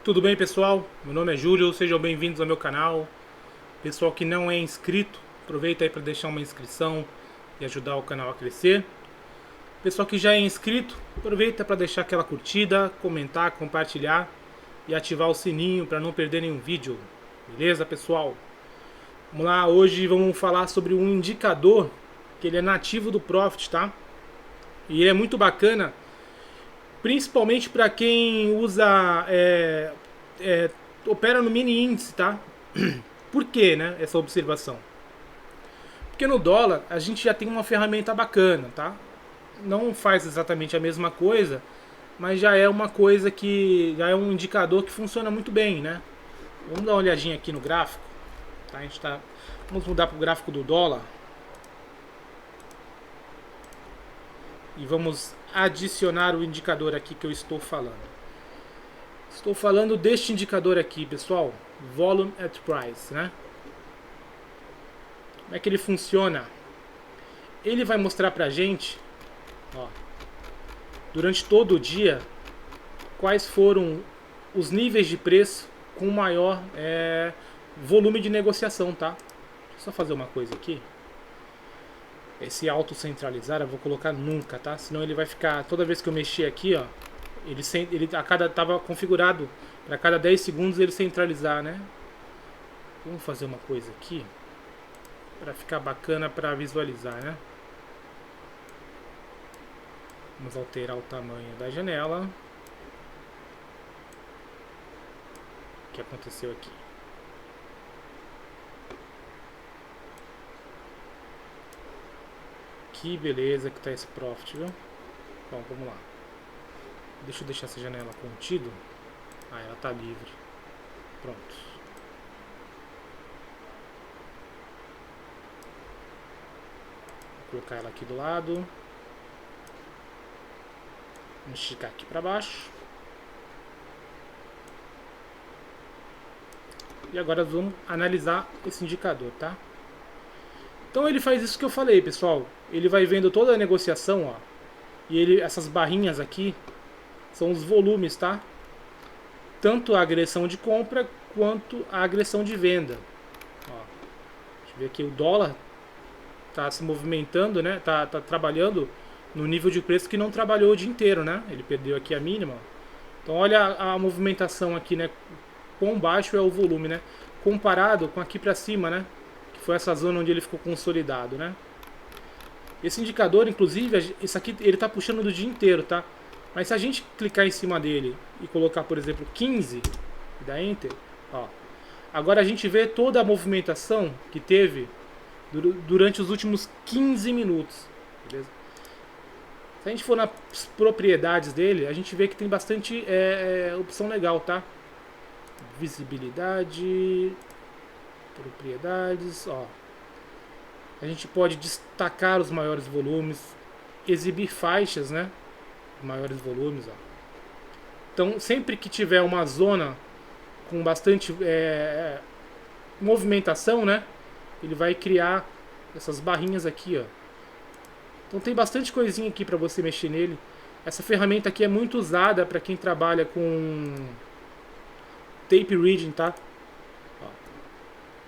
Tudo bem, pessoal? Meu nome é Júlio, sejam bem-vindos ao meu canal. Pessoal que não é inscrito, aproveita aí para deixar uma inscrição e ajudar o canal a crescer. Pessoal que já é inscrito, aproveita para deixar aquela curtida, comentar, compartilhar e ativar o sininho para não perder nenhum vídeo. Beleza, pessoal? Vamos lá, hoje vamos falar sobre um indicador que ele é nativo do Profit, tá? E ele é muito bacana, principalmente para quem usa opera no mini índice, tá? Por que, né, essa observação? Porque no dólar a gente já tem uma ferramenta bacana, tá? Não faz exatamente a mesma coisa, mas já é uma coisa que já é um indicador que funciona muito bem, né? Vamos dar uma olhadinha aqui no gráfico, tá? Vamos mudar para o gráfico do dólar e vamos adicionar o indicador aqui que eu estou falando. Estou falando deste indicador aqui, pessoal, Volume at Price, né? Como é que ele funciona? Ele vai mostrar pra gente, ó, durante todo o dia, quais foram os níveis de preço com maior volume de negociação, tá? Deixa eu só fazer uma coisa aqui. Esse auto centralizar eu vou colocar nunca, tá? Senão ele vai ficar, toda vez que eu mexer aqui, ó, ele tava configurado para cada 10 segundos ele centralizar, né? Vamos fazer uma coisa aqui para ficar bacana para visualizar, né? Vamos alterar o tamanho da janela. O que aconteceu aqui? Que beleza que tá esse Profit, viu? Bom, vamos lá. Deixa eu deixar essa janela contida. Ah, ela tá livre. Pronto. Vou colocar ela aqui do lado. Vamos esticar aqui para baixo. E agora vamos analisar esse indicador, tá? Então ele faz isso que eu falei, pessoal. Ele vai vendo toda a negociação, ó. E essas barrinhas aqui são os volumes, tá? Tanto a agressão de compra quanto a agressão de venda. Ó, deixa eu ver aqui, o dólar tá se movimentando, né? Tá trabalhando no nível de preço que não trabalhou o dia inteiro, né? Ele perdeu aqui a mínima. Então olha a movimentação aqui, né? Quão baixo é o volume, né? Comparado com aqui para cima, né? Que foi essa zona onde ele ficou consolidado, né? Esse indicador, inclusive, isso aqui ele tá puxando do dia inteiro, tá? Mas se a gente clicar em cima dele e colocar, por exemplo, 15 e dar Enter, ó, agora a gente vê toda a movimentação que teve durante os últimos 15 minutos, beleza? Se a gente for nas propriedades dele, a gente vê que tem bastante opção legal, tá? Visibilidade, propriedades, ó. A gente pode destacar os maiores volumes, exibir faixas, né? Maiores volumes, ó. Então, sempre que tiver uma zona com bastante movimentação, né? Ele vai criar essas barrinhas aqui, ó. Então tem bastante coisinha aqui para você mexer nele. Essa ferramenta aqui é muito usada para quem trabalha com tape reading, tá? Ó.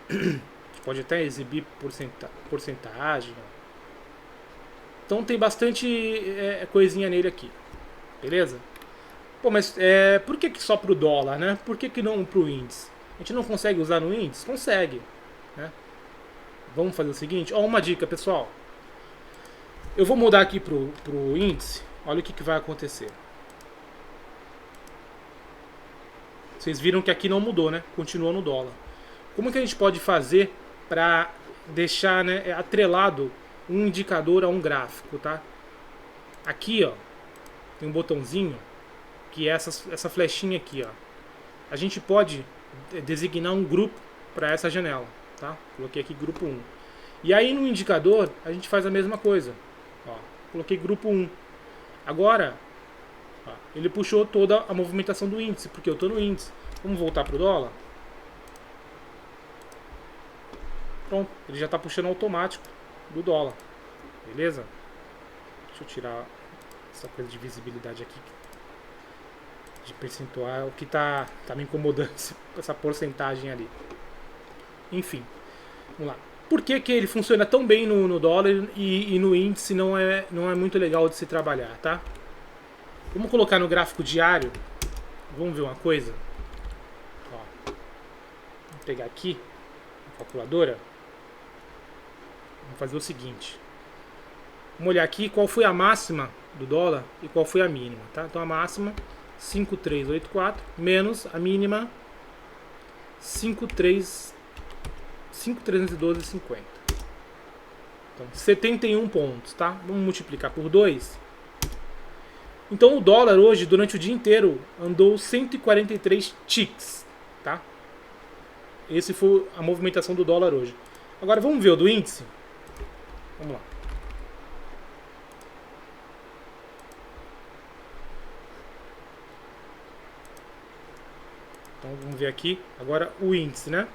A gente pode até exibir porcentagem. Ó. Então tem bastante coisinha nele aqui. Beleza? Pô, mas por que só pro dólar, né? Por que não pro índice? A gente não consegue usar no índice? Consegue, né? Vamos fazer o seguinte, ó, uma dica, pessoal. Eu vou mudar aqui pro índice. Olha o que vai acontecer. Vocês viram que aqui não mudou, né? Continua no dólar. Como que a gente pode fazer para deixar, né, atrelado um indicador a um gráfico, tá? Aqui, ó, tem um botãozinho que é essa flechinha aqui, ó. A gente pode designar um grupo para essa janela, tá? Coloquei aqui grupo 1. E aí no indicador a gente faz a mesma coisa. Ó, coloquei grupo 1. Agora, ó, ele puxou toda a movimentação do índice, porque eu estou no índice. Vamos voltar pro dólar. Pronto, ele já está puxando automático do dólar. Beleza? Deixa eu tirar essa coisa de visibilidade aqui. de percentual, que tá me incomodando essa porcentagem ali. Enfim, vamos lá. Por que, que ele funciona tão bem no dólar e no índice não é muito legal de se trabalhar, tá? Vamos colocar no gráfico diário. Vamos ver uma coisa. Ó, vou pegar aqui a calculadora. Vamos fazer o seguinte. Vamos olhar aqui qual foi a máxima do dólar e qual foi a mínima, tá? Então a máxima 5.384 menos a mínima 5.312,50. Então 71 pontos, tá? Vamos multiplicar por 2. Então o dólar hoje, durante o dia inteiro, andou 143 ticks, tá? Esse foi a movimentação do dólar hoje. Agora vamos ver o do índice? Vamos lá. Então vamos ver aqui agora o índice, né?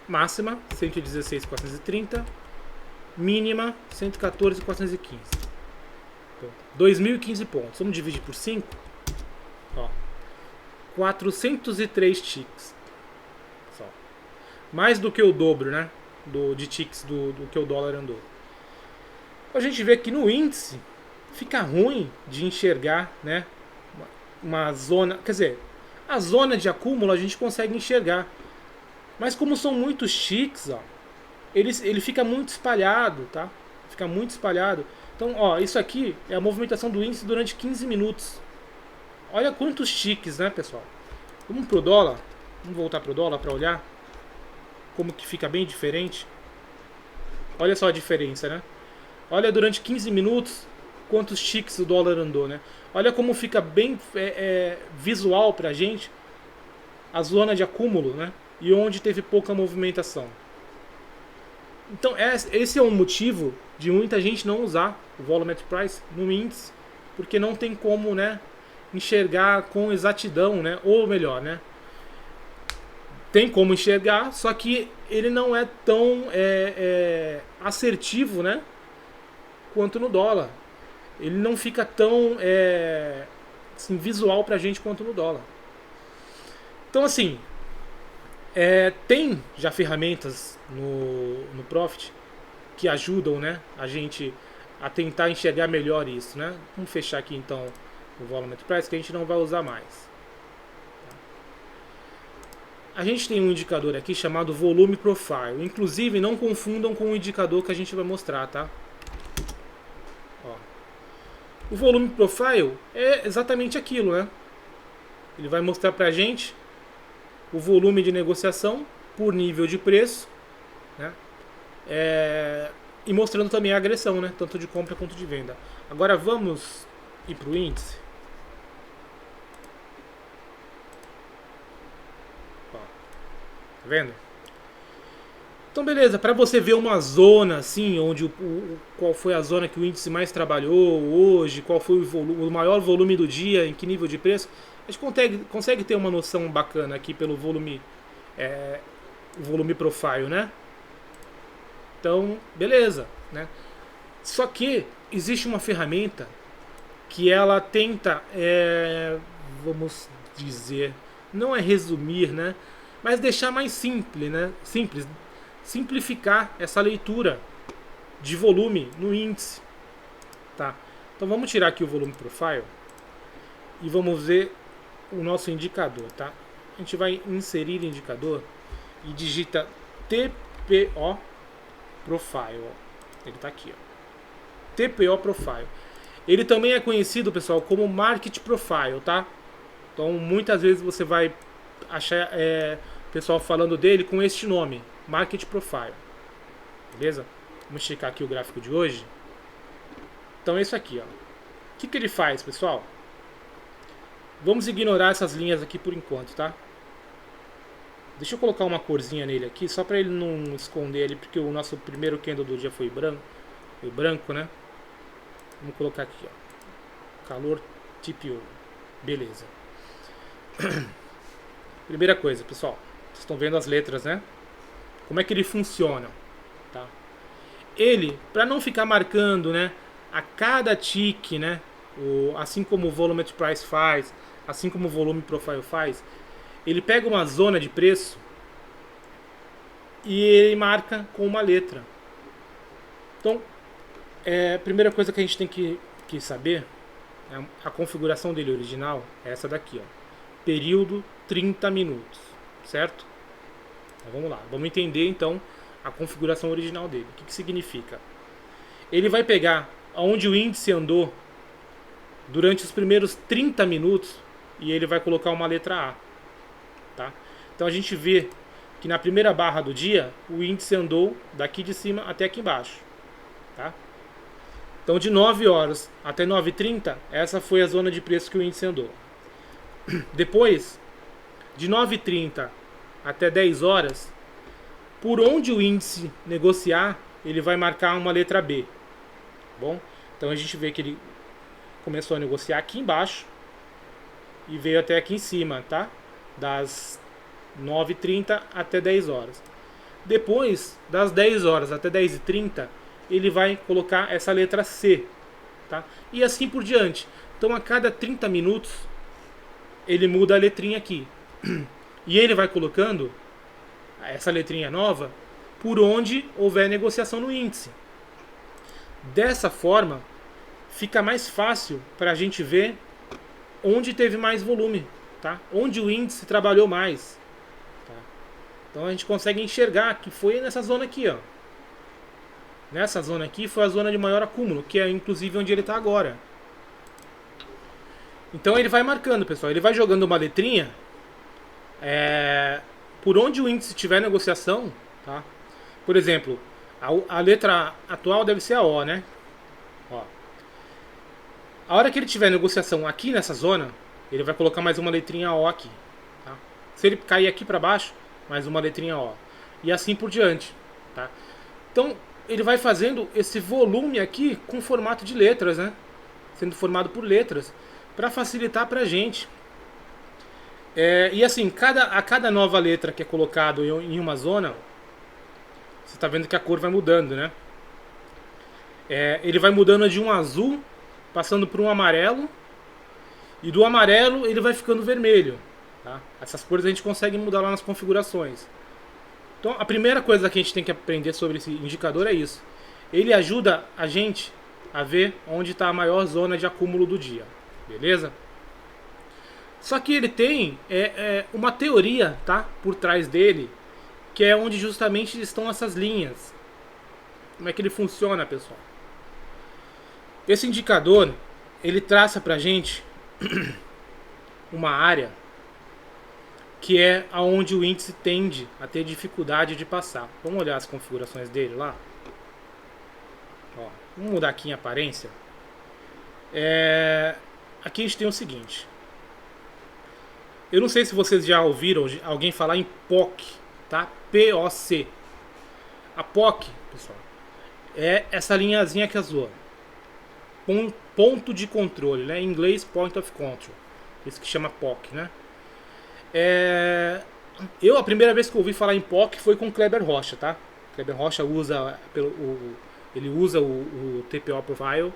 Máxima 116.430, mínima 114.415. Então, 2.015 pontos. Vamos dividir por 5. Ó, 403 ticks. Só. Mais do que o dobro, né? De ticks do que o dólar andou. A gente vê que no índice fica ruim de enxergar, né? Uma zona, quer dizer, a zona de acúmulo a gente consegue enxergar. Mas como são muitos ticks, ó, ele fica muito espalhado, tá? Fica muito espalhado. Então, ó, isso aqui é a movimentação do índice durante 15 minutos. Olha quantos ticks, né, pessoal? Vamos pro dólar. Vamos voltar pro dólar para olhar como que fica bem diferente. Olha só a diferença, né? Olha durante 15 minutos quantos ticks o dólar andou, né? Olha como fica bem visual pra gente a zona de acúmulo, né? E onde teve pouca movimentação. Então esse é um motivo de muita gente não usar o volumetric price no índice, porque não tem como, né, enxergar com exatidão, né? Ou melhor, né? Tem como enxergar, só que ele não é tão assertivo, né? Quanto no dólar. Ele não fica tão assim, visual pra gente quanto no dólar. Então assim, tem já ferramentas no Profit que ajudam, né, a gente a tentar enxergar melhor isso, né? Vamos fechar aqui então o Volumetric Price, que a gente não vai usar mais. A gente tem um indicador aqui chamado Volume Profile. Inclusive, não confundam com o indicador que a gente vai mostrar, tá? Ó. O Volume Profile é exatamente aquilo, né? Ele vai mostrar pra gente o volume de negociação por nível de preço, né? E mostrando também a agressão, né? Tanto de compra quanto de venda. Agora vamos ir para o índice. Ó, tá vendo? Então beleza, para você ver uma zona assim, onde qual foi a zona que o índice mais trabalhou hoje, qual foi o maior volume do dia, em que nível de preço, a gente consegue ter uma noção bacana aqui pelo volume, volume profile, né? Então, beleza, né? Só que existe uma ferramenta que ela tenta, vamos dizer, não é resumir, né? Mas deixar mais simples, né? Simplificar essa leitura de volume no índice, tá? Então vamos tirar aqui o volume profile e vamos ver o nosso indicador, tá? A gente vai inserir indicador e digita TPO Profile, ó. Ele está aqui, ó. TPO Profile. Ele também é conhecido, pessoal, como Market Profile, tá? Então muitas vezes você vai achar pessoal falando dele com este nome, Market Profile. Beleza? Vamos checar aqui o gráfico de hoje. Então é isso aqui, ó. O que ele faz, pessoal? Vamos ignorar essas linhas aqui por enquanto, tá? Deixa eu colocar uma corzinha nele aqui, só para ele não esconder ele, porque o nosso primeiro candle do dia foi branco, né? Vamos colocar aqui, ó. Calor TPO. Beleza. Primeira coisa, pessoal. Vocês estão vendo as letras, né? Como é que ele funciona, tá? Ele, para não ficar marcando, né, a cada tick, né, assim como o Volumetric Price faz, assim como o volume profile faz, ele pega uma zona de preço e ele marca com uma letra. Então, a primeira coisa que a gente tem que saber, a configuração dele original é essa daqui, ó. Período 30 minutos, certo? Então, vamos lá, vamos entender então a configuração original dele. O que significa? Ele vai pegar onde o índice andou durante os primeiros 30 minutos e ele vai colocar uma letra A. Tá? Então a gente vê que na primeira barra do dia o índice andou daqui de cima até aqui embaixo. Tá? Então de 9 horas até 9h30, essa foi a zona de preço que o índice andou. Depois, de 9h30 até 10 horas, por onde o índice negociar, ele vai marcar uma letra B. Bom, então a gente vê que ele começou a negociar aqui embaixo e veio até aqui em cima, tá? Das 9h30 até 10 horas. Depois, das 10 horas até 10h30, ele vai colocar essa letra C, tá? E assim por diante. Então a cada 30 minutos ele muda a letrinha aqui. E ele vai colocando essa letrinha nova por onde houver negociação no índice. Dessa forma, fica mais fácil para a gente ver onde teve mais volume, tá? Onde o índice trabalhou mais. Tá? Então a gente consegue enxergar que foi nessa zona aqui, ó. Nessa zona aqui foi a zona de maior acúmulo, que é inclusive onde ele está agora. Então ele vai marcando, pessoal. Ele vai jogando uma letrinha por onde o índice tiver negociação, tá? Por exemplo, a letra atual deve ser a O, né? Ó. A hora que ele tiver negociação aqui nessa zona, ele vai colocar mais uma letrinha O aqui. Tá? Se ele cair aqui para baixo, mais uma letrinha O. E assim por diante. Tá? Então ele vai fazendo esse volume aqui com formato de letras, né? Sendo formado por letras, para facilitar para a gente. E assim, a cada nova letra que é colocado em uma zona, você está vendo que a cor vai mudando, né? Ele vai mudando de um azul, passando por um amarelo, e do amarelo ele vai ficando vermelho. Tá? Essas cores a gente consegue mudar lá nas configurações. Então a primeira coisa que a gente tem que aprender sobre esse indicador é isso. Ele ajuda a gente a ver onde está a maior zona de acúmulo do dia. Beleza? Só que ele tem uma teoria, tá, por trás dele, que é onde justamente estão essas linhas. Como é que ele funciona, pessoal? Esse indicador, ele traça pra gente uma área que é aonde o índice tende a ter dificuldade de passar. Vamos olhar as configurações dele lá. Ó, vamos mudar aqui em aparência. Aqui a gente tem o seguinte. Eu não sei se vocês já ouviram alguém falar em POC, tá? POC. A POC, pessoal, é essa linhazinha aqui azul. Ponto de controle, né? Em inglês, Point of Control. Isso que chama POC, né? A primeira vez que eu ouvi falar em POC foi com o Kleber Rocha, tá? Kleber Rocha usa o TPO Profile.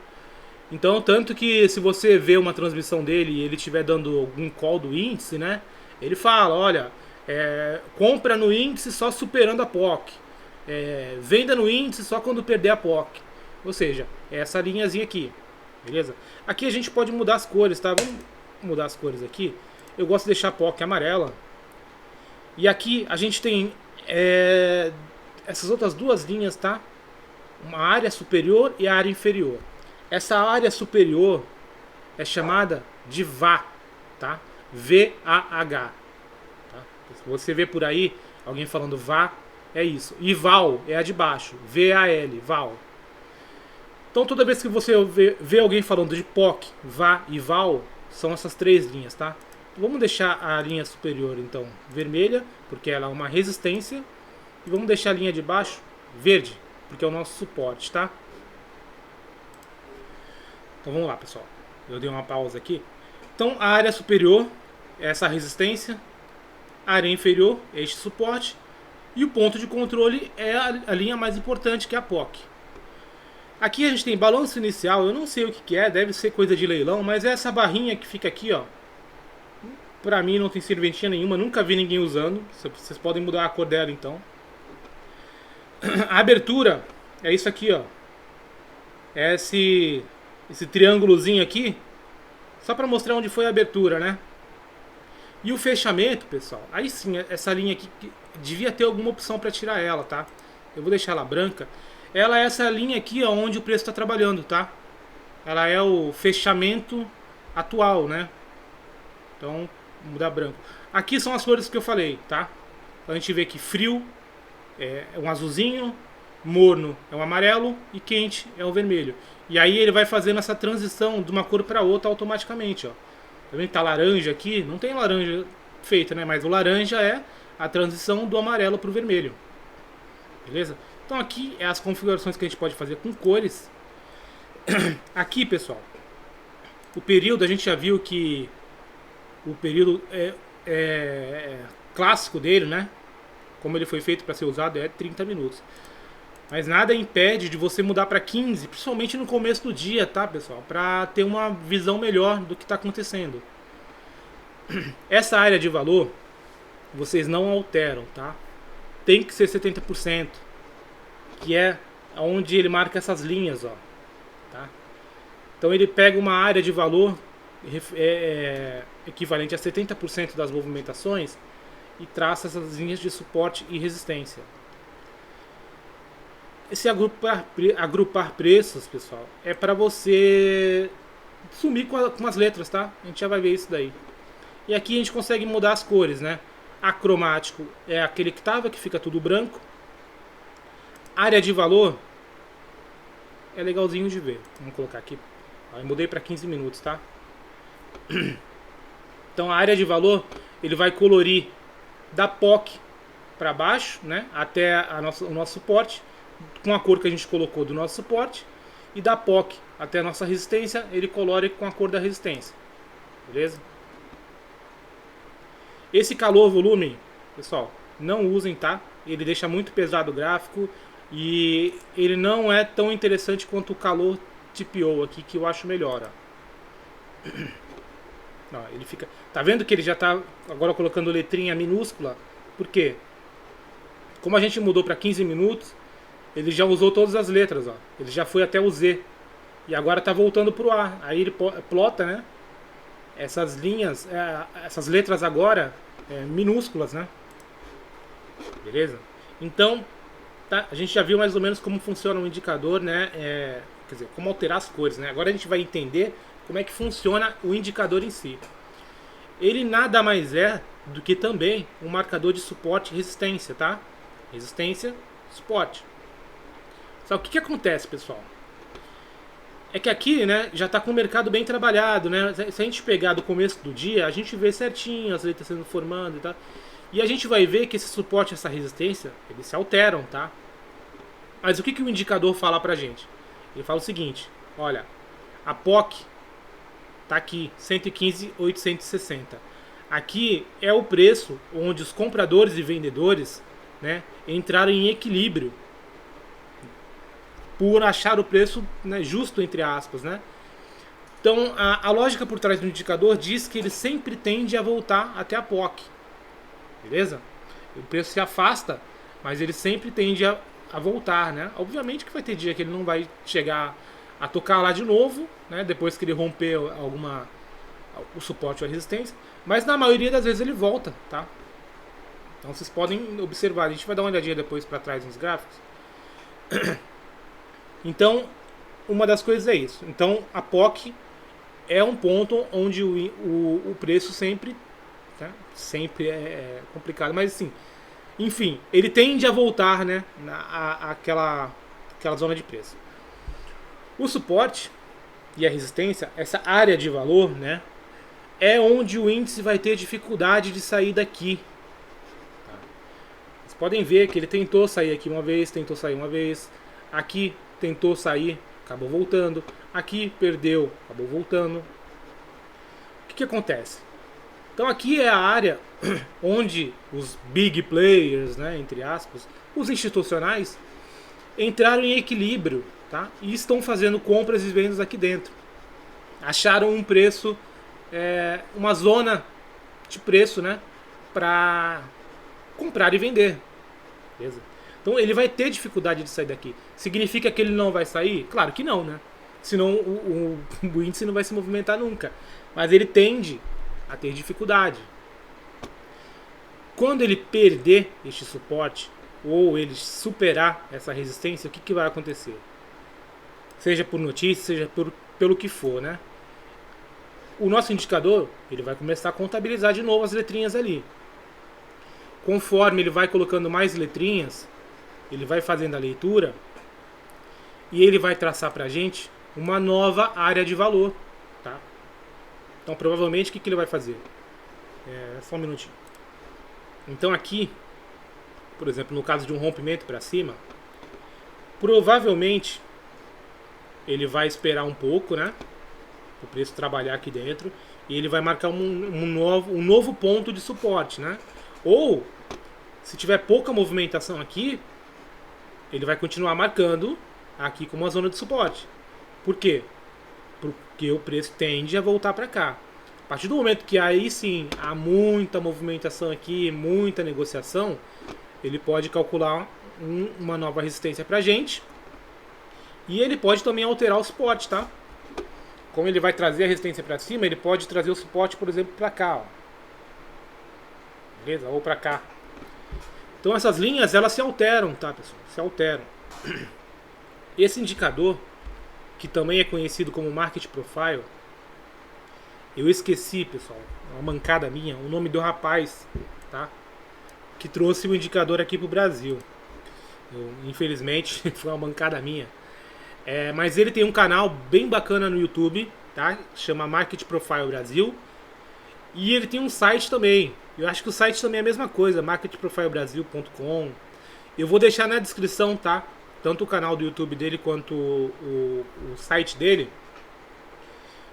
Então, tanto que se você vê uma transmissão dele e ele estiver dando algum call do índice, né? Ele fala, olha, compra no índice só superando a POC. Venda no índice só quando perder a POC. Ou seja, é essa linhazinha aqui. Beleza? Aqui a gente pode mudar as cores, tá? Vamos mudar as cores aqui. Eu gosto de deixar a POC amarela. E aqui a gente tem essas outras duas linhas, tá? Uma área superior e a área inferior. Essa área superior é chamada de VAH, tá? V-A-H. Tá? Se você vê por aí alguém falando VAH, é isso. E VAL é a de baixo, V-A-L, VAL. Então toda vez que você vê alguém falando de POC, VA e VAL, são essas três linhas, tá? Vamos deixar a linha superior, então, vermelha, porque ela é uma resistência. E vamos deixar a linha de baixo verde, porque é o nosso suporte, tá? Então vamos lá, pessoal. Eu dei uma pausa aqui. Então a área superior é essa resistência, a área inferior é este suporte, e o ponto de controle é a linha mais importante, que é a POC. Aqui a gente tem balanço inicial, eu não sei o que é, deve ser coisa de leilão, mas é essa barrinha que fica aqui, ó. Pra mim não tem serventia nenhuma, nunca vi ninguém usando. Vocês podem mudar a cor dela então. A abertura é isso aqui, ó. É esse triângulozinho aqui, só pra mostrar onde foi a abertura, né? E o fechamento, pessoal, aí sim, essa linha aqui devia ter alguma opção pra tirar ela, tá? Eu vou deixar ela branca. Ela é essa linha aqui onde o preço está trabalhando, tá? Ela é o fechamento atual, né? Então, vou mudar branco. Aqui são as cores que eu falei, tá? Então, a gente vê que frio é um azulzinho, morno é um amarelo e quente é um vermelho. E aí ele vai fazendo essa transição de uma cor para outra automaticamente, ó. Tá vendo que tá laranja aqui? Não tem laranja feita, né? Mas o laranja é a transição do amarelo para o vermelho. Beleza? Então aqui é as configurações que a gente pode fazer com cores. Aqui, pessoal, o período, a gente já viu que o período clássico dele, né? Como ele foi feito para ser usado, é 30 minutos. Mas nada impede de você mudar para 15, principalmente no começo do dia, tá, pessoal? Para ter uma visão melhor do que está acontecendo. Essa área de valor, vocês não alteram, tá? Tem que ser 70%, que é onde ele marca essas linhas, ó. Tá? Então ele pega uma área de valor equivalente a 70% das movimentações e traça essas linhas de suporte e resistência. Esse agrupar preços, pessoal, é para você sumir com as letras, tá? A gente já vai ver isso daí. E aqui a gente consegue mudar as cores, né? Acromático é aquele que fica tudo branco. Área de valor é legalzinho de ver. Vamos colocar aqui. Eu mudei para 15 minutos, tá? Então a área de valor, ele vai colorir da POC para baixo, né? Até o nosso suporte, com a cor que a gente colocou do nosso suporte, e da POC até a nossa resistência, ele colore com a cor da resistência. Beleza? Esse calor volume, pessoal, não usem, tá? Ele deixa muito pesado o gráfico e ele não é tão interessante quanto o calor TPO aqui, que eu acho melhor, ó. Não, ele fica... Tá vendo que ele já tá agora colocando letrinha minúscula? Por quê? Como a gente mudou para 15 minutos, ele já usou todas as letras, ó. Ele já foi até o Z. E agora tá voltando pro A. Aí ele plota, né? Essas linhas, essas letras agora minúsculas, né? Beleza? Então, tá, a gente já viu mais ou menos como funciona o indicador, né? Quer dizer, como alterar as cores, né? Agora a gente vai entender como é que funciona o indicador em si. Ele nada mais é do que também um marcador de suporte e resistência, tá? Resistência, suporte. Só que o que acontece, pessoal? É que aqui, né, já está com o mercado bem trabalhado, né? Se a gente pegar do começo do dia, a gente vê certinho as letras sendo formando e tal. E a gente vai ver que esse suporte e essa resistência, eles se alteram, tá? Mas o que o indicador fala pra gente? Ele fala o seguinte, olha, a POC tá aqui, 115.860. Aqui é o preço onde os compradores e vendedores, né, entraram em equilíbrio por achar o preço, né, justo, entre aspas, né? Então, a lógica por trás do indicador diz que ele sempre tende a voltar até a POC. Beleza? O preço se afasta, mas ele sempre tende a voltar, né? Obviamente que vai ter dia que ele não vai chegar a tocar lá de novo, né? Depois que ele romper o suporte ou a resistência. Mas na maioria das vezes ele volta, tá? Então vocês podem observar. A gente vai dar uma olhadinha depois para trás nos gráficos. Então, uma das coisas é isso. Então, a POC é um ponto onde o preço sempre... Tá? Sempre é complicado, mas assim... Enfim, ele tende a voltar, né, aquela zona de preço. O suporte e a resistência, essa área de valor, né, é onde o índice vai ter dificuldade de sair daqui. Tá? Vocês podem ver que ele tentou sair aqui uma vez, tentou sair uma vez. Aqui tentou sair, acabou voltando. Aqui perdeu, acabou voltando. O que acontece? Então aqui é a área onde os big players, né, entre aspas, os institucionais, entraram em equilíbrio, tá? E estão fazendo compras e vendas aqui dentro. Acharam um preço, uma zona de preço, né, para comprar e vender. Beleza? Então ele vai ter dificuldade de sair daqui. Significa que ele não vai sair? Claro que não, né? Senão o índice não vai se movimentar nunca. Mas ele tende a ter dificuldade. Quando ele perder este suporte, ou ele superar essa resistência, o que vai acontecer? Seja por notícia, seja pelo que for, né? O nosso indicador, ele vai começar a contabilizar de novo as letrinhas ali. Conforme ele vai colocando mais letrinhas, ele vai fazendo a leitura e ele vai traçar pra gente uma nova área de valor, tá? Então provavelmente o que ele vai fazer? Só um minutinho. Então aqui, por exemplo, no caso de um rompimento para cima, provavelmente ele vai esperar um pouco, né? O preço trabalhar aqui dentro e ele vai marcar um novo ponto de suporte, né? Ou se tiver pouca movimentação aqui, ele vai continuar marcando aqui como uma zona de suporte. Por quê? Porque o preço tende a voltar para cá. A partir do momento que aí sim há muita movimentação aqui, muita negociação, ele pode calcular uma nova resistência para a gente. E ele pode também alterar o suporte, tá? Como ele vai trazer a resistência para cima, ele pode trazer o suporte, por exemplo, para cá, ó. Beleza? Ou para cá. Então essas linhas, elas se alteram, tá, pessoal? Se alteram. Esse indicador, que também é conhecido como Market Profile, eu esqueci, pessoal, uma mancada minha, o nome do rapaz, tá? Que trouxe o indicador aqui pro Brasil. Infelizmente, foi uma mancada minha. Mas ele tem um canal bem bacana no YouTube, tá? Chama Market Profile Brasil. E ele tem um site também. Eu acho que o site também é a mesma coisa, marketprofilebrasil.com. Eu vou deixar na descrição, tá? Tanto o canal do YouTube dele quanto o site dele.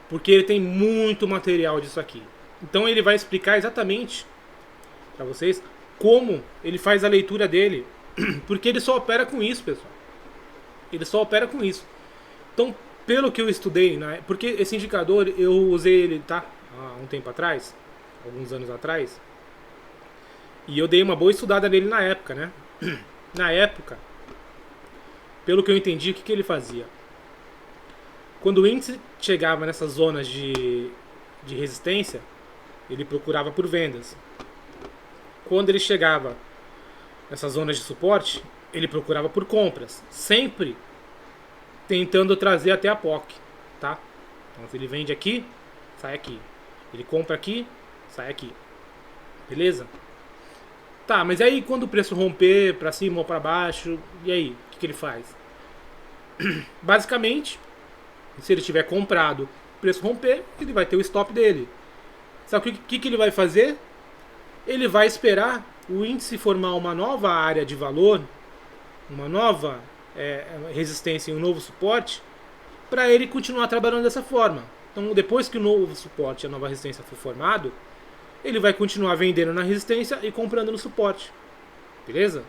Porque ele tem muito material disso aqui. Então ele vai explicar exatamente para vocês como ele faz a leitura dele. Porque ele só opera com isso, pessoal. Ele só opera com isso. Então, pelo que eu estudei, né? Porque esse indicador eu usei ele, tá? Há um tempo atrás, alguns anos atrás. E eu dei uma boa estudada nele na época, né? Na época, pelo que eu entendi, o que ele fazia? Quando o índice chegava nessas zonas de resistência, ele procurava por vendas. Quando ele chegava nessas zonas de suporte, ele procurava por compras. Sempre tentando trazer até a POC, tá? Então, se ele vende aqui, sai aqui. Ele compra aqui, sai aqui. Beleza? Tá, mas aí quando o preço romper para cima ou para baixo, e aí? O que ele faz? Basicamente, se ele tiver comprado, o preço romper, ele vai ter o stop dele. Sabe o que ele vai fazer? Ele vai esperar o índice formar uma nova área de valor, uma nova resistência e um novo suporte, para ele continuar trabalhando dessa forma. Então, depois que o novo suporte e a nova resistência for formado, ele vai continuar vendendo na resistência e comprando no suporte. Beleza?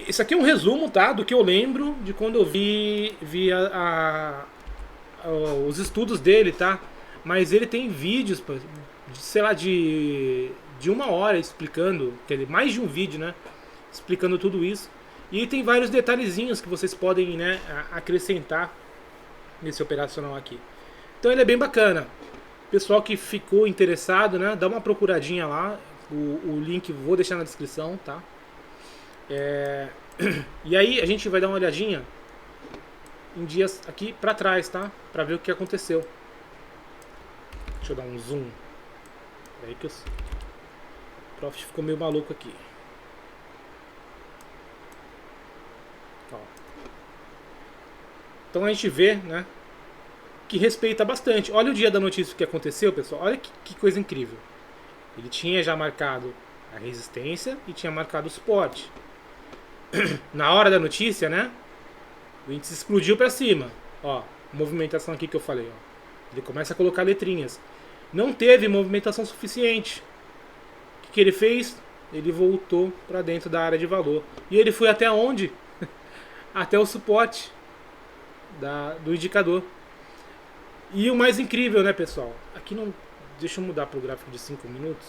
Isso aqui é um resumo, tá? Do que eu lembro de quando eu vi os estudos dele, tá? Mas ele tem vídeos, sei lá, de 1 hora explicando, quer dizer, mais de um vídeo, né? Explicando tudo isso. E tem vários detalhezinhos que vocês podem, né, acrescentar nesse operacional aqui. Então ele é bem bacana. Pessoal que ficou interessado, né, dá uma procuradinha lá. O link vou deixar na descrição, tá? E aí a gente vai dar uma olhadinha em dias aqui pra trás, tá? Pra ver o que aconteceu. Deixa eu dar um zoom. Peraí que o Profit ficou meio maluco aqui. Ó. Então a gente vê, né, que respeita bastante. Olha o dia da notícia que aconteceu, pessoal. Olha que coisa incrível. Ele tinha já marcado a resistência e tinha marcado o suporte. Na hora da notícia, né, o índice explodiu para cima. Ó, movimentação aqui que eu falei. Ó. Ele começa a colocar letrinhas. Não teve movimentação suficiente. O que ele fez? Ele voltou para dentro da área de valor. E ele foi até onde? Até o suporte do indicador. E o mais incrível, né, pessoal? Aqui não... Deixa eu mudar para o gráfico de 5 minutos.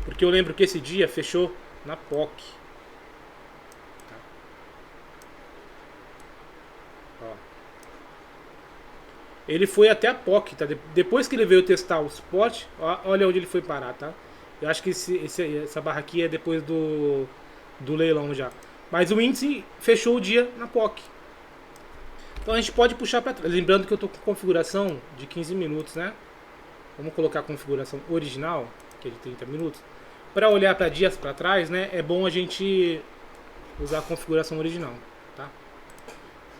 Porque eu lembro que esse dia fechou na POC. Tá. Ó. Ele foi até a POC, tá? Depois que ele veio testar o suporte, olha onde ele foi parar, tá? Eu acho que essa barra aqui é depois do leilão já. Mas o índice fechou o dia na POC. Então a gente pode puxar para trás. Lembrando que eu estou com configuração de 15 minutos, né? Vamos colocar a configuração original, que é de 30 minutos. Para olhar para dias para trás, né? É bom a gente usar a configuração original, tá?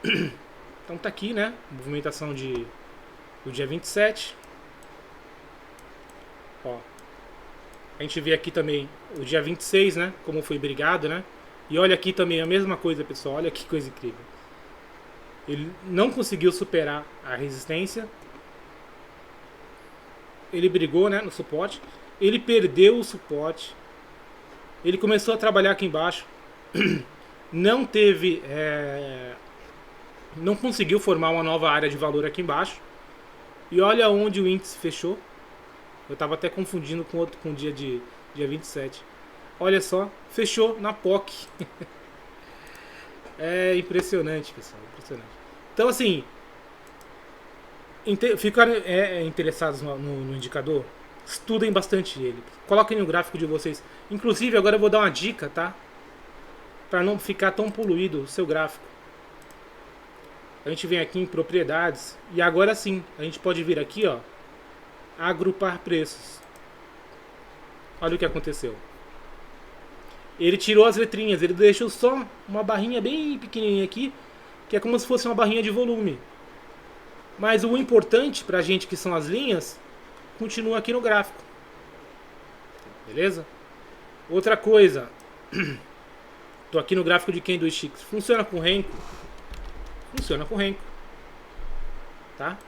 Então tá aqui, né? Movimentação do dia 27. Ó. A gente vê aqui também o dia 26, né? Como foi brigado, né? E olha aqui também a mesma coisa, pessoal. Olha que coisa incrível. Ele não conseguiu superar a resistência. Ele brigou, né, no suporte. Ele perdeu o suporte. Ele começou a trabalhar aqui embaixo. Não teve... não conseguiu formar uma nova área de valor aqui embaixo. E olha onde o índice fechou. Eu estava até confundindo com o dia 27. Olha só, fechou na POC. É impressionante, pessoal, impressionante. Então, assim, ficaram interessados no indicador? Estudem bastante ele. Coloquem no gráfico de vocês. Inclusive, agora eu vou dar uma dica, tá? Para não ficar tão poluído o seu gráfico. A gente vem aqui em propriedades. E agora sim, a gente pode vir aqui, ó. Agrupar preços. Olha o que aconteceu. Ele tirou as letrinhas, ele deixou só uma barrinha bem pequenininha aqui, que é como se fosse uma barrinha de volume. Mas o importante pra gente, que são as linhas, continua aqui no gráfico. Beleza? Outra coisa. Tô aqui no gráfico de Candlesticks. Funciona com Renko? Funciona com Renko. Tá?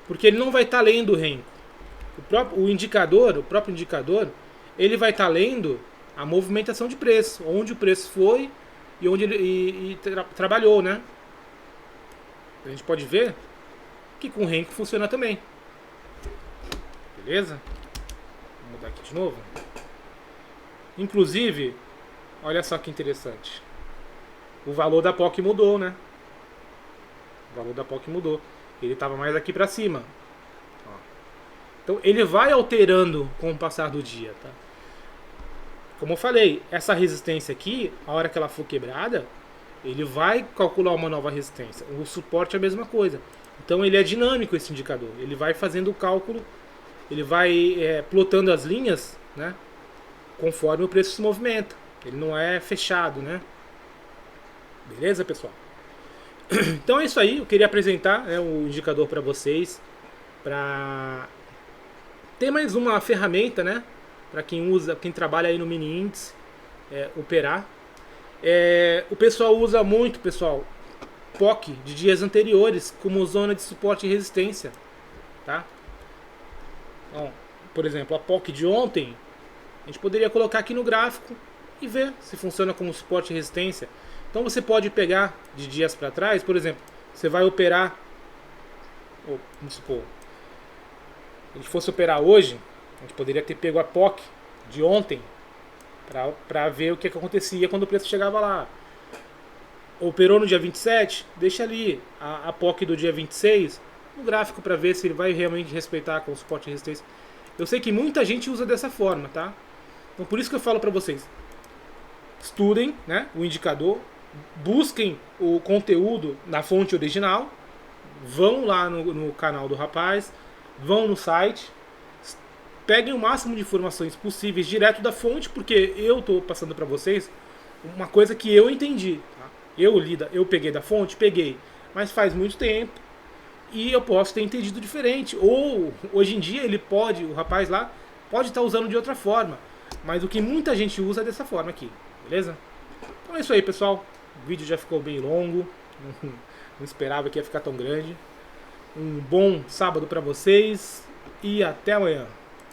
Porque ele não vai estar lendo o Renko. O próprio indicador, ele vai estar lendo a movimentação de preço, onde o preço foi e onde ele trabalhou, né? A gente pode ver que com o Renko funciona também. Beleza? Vou mudar aqui de novo. Inclusive, olha só que interessante. O valor da POC mudou, né? O valor da POC mudou. Ele estava mais aqui para cima. Ó. Então ele vai alterando com o passar do dia, tá? Como eu falei, essa resistência aqui, a hora que ela for quebrada, ele vai calcular uma nova resistência. O suporte é a mesma coisa. Então ele é dinâmico, esse indicador. Ele vai fazendo o cálculo, ele vai plotando as linhas, né, conforme o preço se movimenta. Ele não é fechado, né? Beleza, pessoal? Então é isso aí. Eu queria apresentar, né, o indicador para vocês, para ter mais uma ferramenta, né? Para quem usa, quem trabalha aí no mini índice, operar. O pessoal usa muito, pessoal, POC de dias anteriores como zona de suporte e resistência, tá? Bom, por exemplo, a POC de ontem, a gente poderia colocar aqui no gráfico e ver se funciona como suporte e resistência. Então você pode pegar de dias para trás, por exemplo, você vai operar, vamos supor, se a gente fosse operar hoje, a gente poderia ter pego a POC de ontem para ver o que acontecia quando o preço chegava lá. Operou no dia 27, deixa ali a POC do dia 26 no gráfico para ver se ele vai realmente respeitar com o suporte e resistência. Eu sei que muita gente usa dessa forma, tá? Então por isso que eu falo para vocês, estudem, né, o indicador, busquem o conteúdo na fonte original, vão lá no canal do rapaz, vão no site, peguem o máximo de informações possíveis direto da fonte, porque eu estou passando para vocês uma coisa que eu entendi. Tá? Eu peguei da fonte, mas faz muito tempo e eu posso ter entendido diferente. Ou hoje em dia o rapaz lá pode estar usando de outra forma, mas o que muita gente usa é dessa forma aqui, beleza? Então é isso aí, pessoal. O vídeo já ficou bem longo, não esperava que ia ficar tão grande. Um bom sábado para vocês e até amanhã.